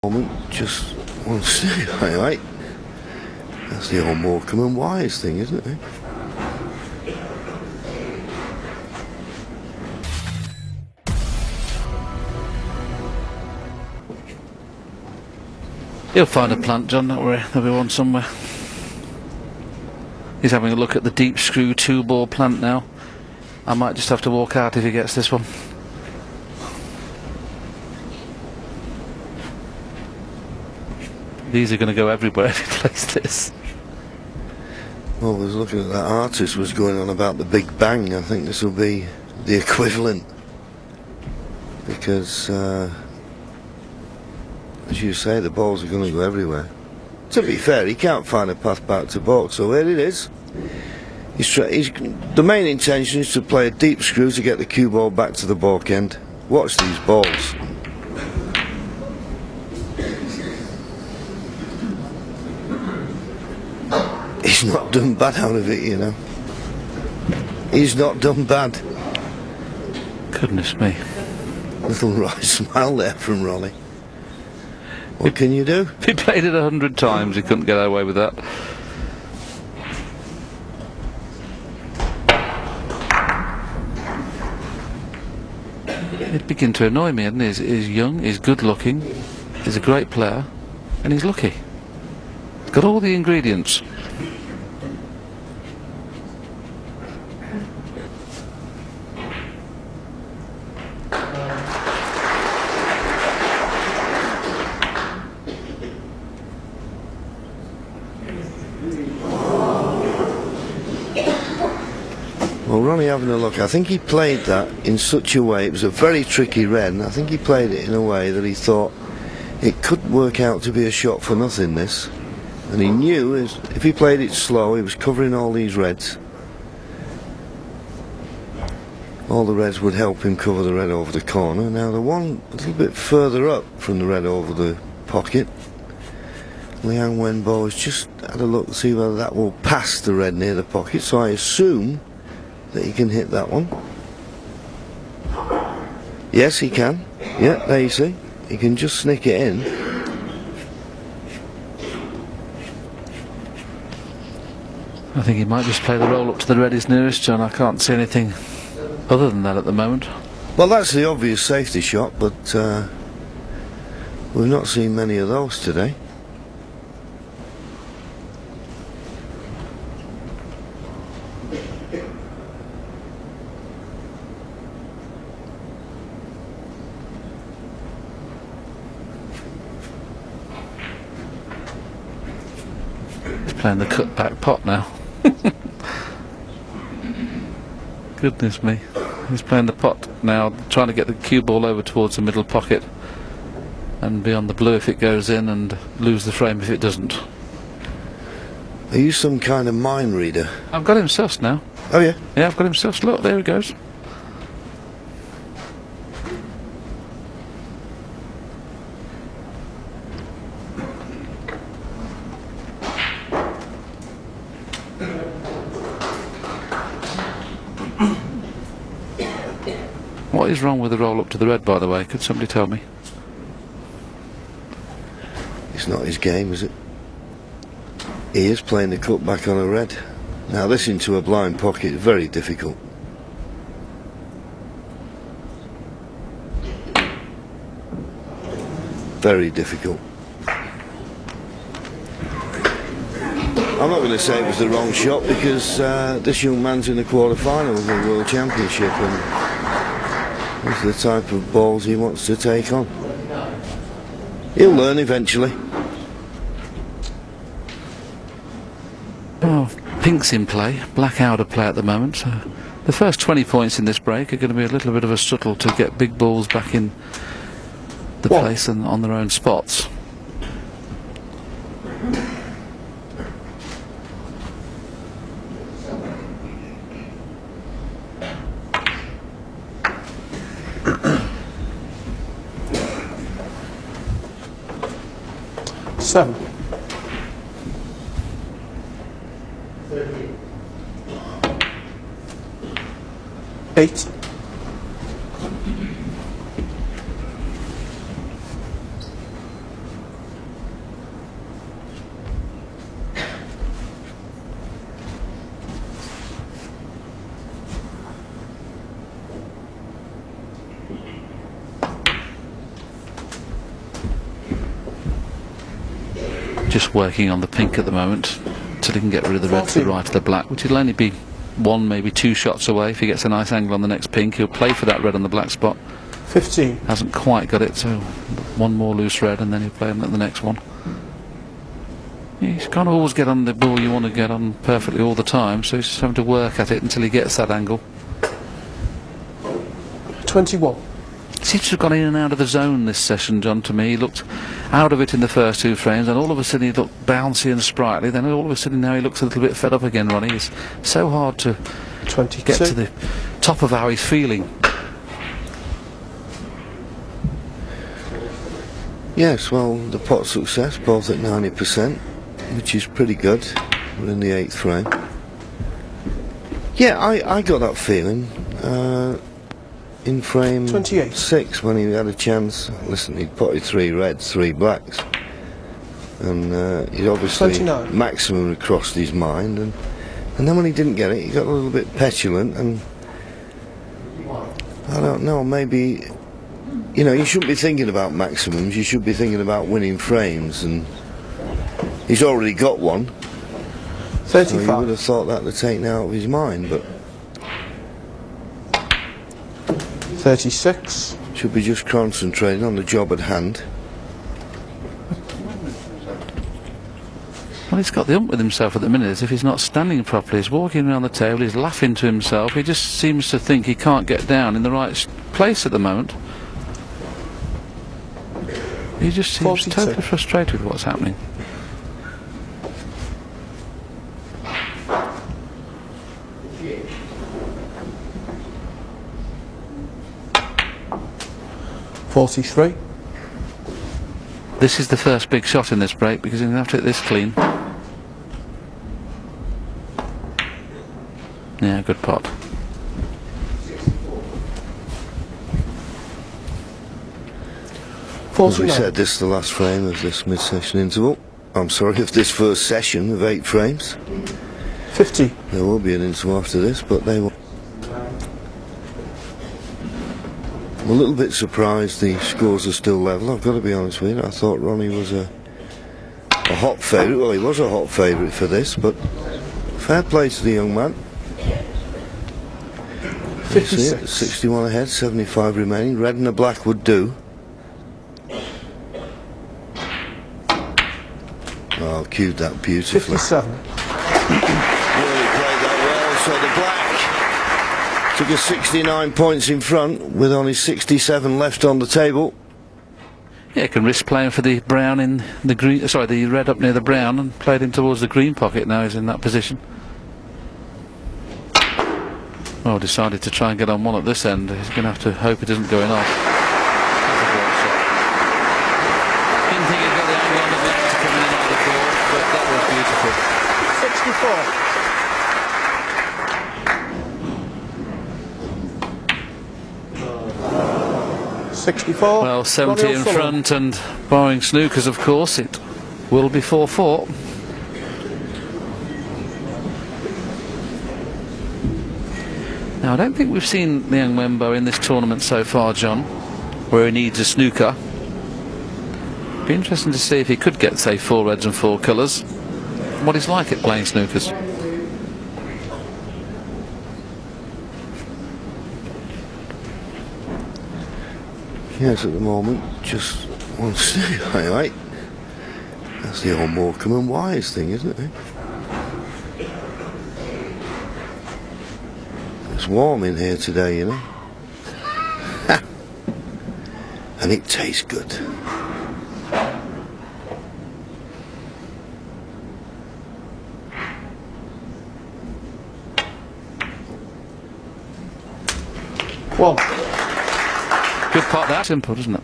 Moment, just one second, right? That's the old Morecambe and Wise thing, isn't it? You'll find a plant, John, don't worry, there'll be one somewhere. He's having a look at the deep screw 2-ball plant now. I might just have to walk out if he gets this one. These are going to go everywhere if he plays this. Well, I was looking at that artist was going on about the Big Bang. I think this will be the equivalent. Because, as you say, the balls are going to go everywhere. To be fair, he can't find a path back to baulk, so here it is. The main intention is to play a deep screw to get the cue ball back to the baulk end. Watch these balls. He's not done bad out of it, you know. He's not done bad. Goodness me. Little wry smile there from Rolly. What can you do? If he played it 100 times, he couldn't get away with that. He'd begin to annoy me, hadn't he? He's young, he's good looking, he's a great player, and he's lucky. He's got all the ingredients. Well, Ronnie, having a look, I think he played that in such a way, it was a very tricky red, and I think he played it in a way that he thought it could work out to be a shot for nothing, this. And he knew if he played it slow, he was covering all these reds. All the reds would help him cover the red over the corner. Now the one a little bit further up from the red over the pocket, Liang Wenbo has just had a look to see whether that will pass the red near the pocket, so I assume that he can hit that one. Yes, he can. Yeah, there you see. He can just snick it in. I think he might just play the roll up to the red is nearest, John. I can't see anything other than that at the moment. Well, that's the obvious safety shot, but we've not seen many of those today. Playing the cut-back pot now. Goodness me. He's playing the pot now, trying to get the cue ball over towards the middle pocket and be on the blue if it goes in and lose the frame if it doesn't. Are you some kind of mind reader? I've got him sussed now. Oh yeah? Yeah, I've got him sussed. Look, there he goes. What is wrong with the roll up to the red, by the way? Could somebody tell me? It's not his game, is it? He is playing the cut back on a red. Now this into a blind pocket is very difficult. Very difficult. I'm not going to say it was the wrong shot because this young man's in the quarter-final of the World Championship and these are the type of balls he wants to take on. He'll learn eventually. Oh, pink's in play, black out of play at the moment. So the first 20 points in this break are going to be a little bit of a struggle to get big balls back in the place and on their own spots. Seven. 8. Just working on the pink at the moment until he can get rid of the red to the 14. right of the black, which will only be 1, maybe 2 shots away. If he gets a nice angle on the next pink, he'll play for that red on the black spot. 15. Hasn't quite got it, so 1 more loose red and then he'll play on the next one. You can't always get on the ball you want to get on perfectly all the time, so he's just having to work at it until he gets that angle. 21. Seems to have gone in and out of the zone this session, John, to me. He looked out of it in the first 2 frames, and all of a sudden he looked bouncy and sprightly. Then all of a sudden now he looks a little bit fed up again, Ronnie. It's so hard to 22. get to the top of how he's feeling. Yes, well, the pot success, both at 90%, which is pretty good. We're in the 8th frame. Yeah, I got that feeling in frame 28. 6 when he had a chance. Listen, he'd potted 3 reds, 3 blacks, and he'd obviously 29. maximum had crossed his mind, and then when he didn't get it, he got a little bit petulant, and I don't know, maybe, you know, you shouldn't be thinking about maximums, you should be thinking about winning frames, and he's already got one. 35. So you would have thought that to take out of his mind, but 36. should be just concentrating on the job at hand. Well, he's got the ump with himself at the minute, as if he's not standing properly. He's walking around the table, he's laughing to himself. He just seems to think he can't get down in the right place at the moment. He just seems 42. totally frustrated with what's happening. $43. This is the first big shot in this break because he's going to have to hit this clean. Yeah, good pot. As we 49. said, this is the last frame of this mid-session interval. I'm sorry, of this first session of 8 frames. 50. There will be an interval after this, but they will. I'm a little bit surprised the scores are still level, I've got to be honest with you. I thought Ronnie was a hot favourite. Well, he was a hot favourite for this, but fair play to the young man. 56. 61 ahead, 75 remaining. Red and a black would do. Oh, cued that beautifully. 57. Really played that well. So the black took us 69 points in front with only 67 left on the table. Yeah, can risk playing for the brown in the green. Sorry, the red up near the brown, and played him towards the green pocket. Now he's in that position. Oh, decided to try and get on one at this end. He's going to have to hope it isn't going off. Didn't think he'd got the angle on the black to come in and out the ball, but that was beautiful. 64. 64. Well, 70 in front, and barring snookers, of course, it will be 4-4. Now, I don't think we've seen Liang Wenbo in this tournament so far, John, where he needs a snooker. Be interesting to see if he could get, say, 4 reds and 4 colours. What he's like at playing snookers. Yes, at the moment, just one snooker, right? That's the old Morecambe and Wise thing, isn't it? It's warm in here today, you know. And it tastes good. One. Good pot, that. Simple, isn't it?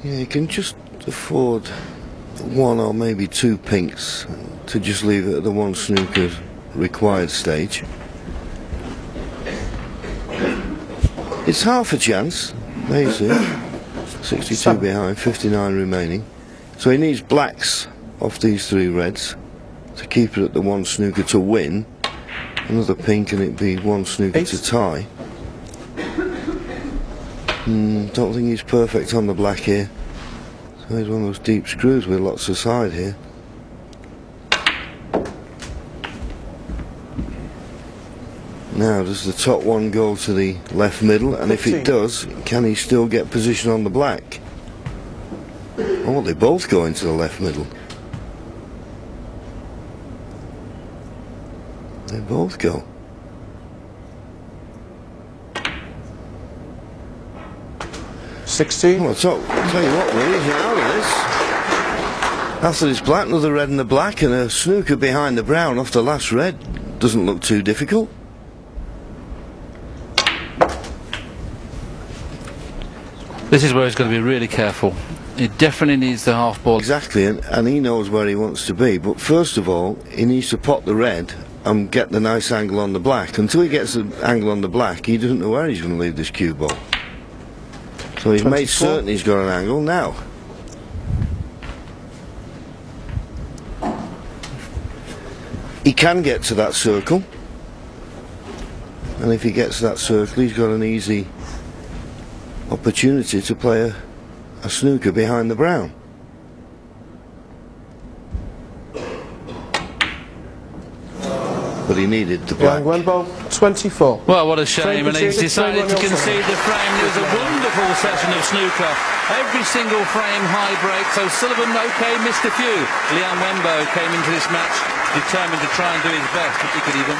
Yeah, you can just afford 1 or maybe 2 pinks to just leave it at the 1 snooker required stage. It's half a chance. There you see. 62 behind, 59 remaining. So he needs blacks off these 3 reds to keep it at the 1 snooker to win. Another pink and it'd be 1 snooker 8. to tie. Don't think he's perfect on the black here. So he's one of those deep screws with lots of side here. Now, does the top one go to the left middle? And if it does, can he still get position on the black? Oh, they both go into the left middle. They both go. $16. Well, I'll tell you what, we're easing out of this. After this black, another red and a black, and a snooker behind the brown off the last red. Doesn't look too difficult. This is where he's going to be really careful. He definitely needs the half ball. Exactly, and he knows where he wants to be. But first of all, he needs to pot the red and get the nice angle on the black. Until he gets the angle on the black, he doesn't know where he's going to leave this cue ball. So he's 24. made certain he's got an angle now. He can get to that circle, and if he gets to that circle, he's got an easy opportunity to play a snooker behind the brown. But he needed the black. Young Wenbo, 24. Well, what a shame, Frame and he's conceded, decided to frame on your concede the frame. It was a wonderful session of snooker. Every single frame high break, so Sullivan, okay, missed a few. Liang Wenbo came into this match determined to try and do his best, if he could even